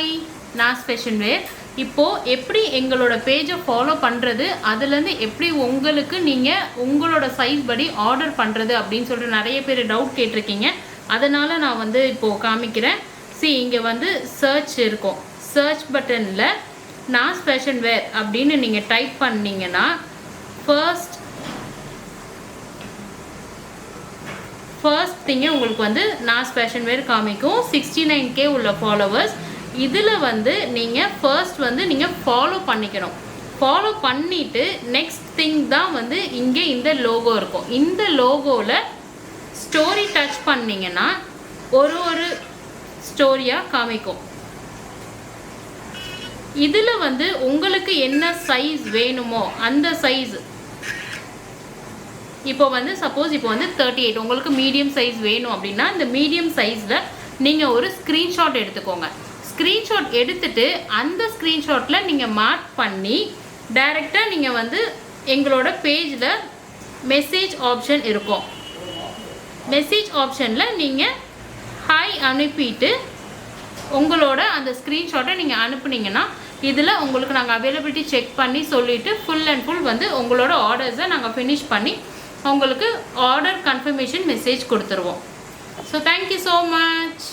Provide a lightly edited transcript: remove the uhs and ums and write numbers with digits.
Hi, நான் fashion வேர். இப்போது எப்படி எங்களோட பேஜை ஃபாலோ பண்ணுறது, அதுலேருந்து எப்படி உங்களுக்கு நீங்கள் உங்களோட சைஸ் படி ஆர்டர் பண்ணுறது அப்படின்னு சொல்லிட்டு நிறைய பேர் டவுட் கேட்டிருக்கீங்க. அதனால் நான் வந்து இப்போது காமிக்கிறேன். இங்கே வந்து சர்ச் இருக்கும். சர்ச் பட்டனில் நான் ஃபேஷன் வேர் அப்படின்னு நீங்கள் டைப் பண்ணிங்கன்னா ஃபர்ஸ்ட் திங்கே உங்களுக்கு வந்து நாஸ் ஃபேஷன் வேர் காமிக்கும். 69K உள்ள ஃபாலோவர்ஸ். இதில் வந்து நீங்கள் ஃபர்ஸ்ட் வந்து நீங்கள் ஃபாலோ பண்ணிக்கணும். ஃபாலோ பண்ணிவிட்டு நெக்ஸ்ட் திங் தான் வந்து இங்கே இந்த லோகோ இருக்கும். இந்த லோகோவில் ஸ்டோரி டச் பண்ணிங்கன்னா ஒரு ஸ்டோரியாக காமிக்கும். இதில் வந்து உங்களுக்கு என்ன சைஸ் வேணுமோ அந்த சைஸ், இப்போ வந்து சப்போஸ் இப்போ வந்து 38 உங்களுக்கு மீடியம் சைஸ் வேணும் அப்படின்னா இந்த மீடியம் சைஸில் நீங்கள் ஒரு ஸ்க்ரீன்ஷாட் எடுத்துக்கோங்க. ஸ்க்ரீன்ஷாட் எடுத்துகிட்டு அந்த ஸ்க்ரீன்ஷாட்டில் நீங்கள் மார்க் பண்ணி டைரெக்டாக நீங்கள் வந்து எங்களோட பேஜில் மெசேஜ் ஆப்ஷன் இருக்கும். மெசேஜ் ஆப்ஷனில் நீங்கள் ஹாய் அனுப்பிட்டு உங்களோட அந்த ஸ்க்ரீன்ஷாட்டை நீங்கள் அனுப்புனீங்கன்னா இதில் உங்களுக்கு நாங்கள் அவைலபிலிட்டி செக் பண்ணி சொல்லிவிட்டு ஃபுல் அண்ட் ஃபுல் வந்து உங்களோட ஆர்டர்ஸை நாங்கள் ஃபினிஷ் பண்ணி உங்களுக்கு ஆர்டர் கன்ஃபர்மேஷன் மெசேஜ் கொடுத்துருவோம். So thank you so much.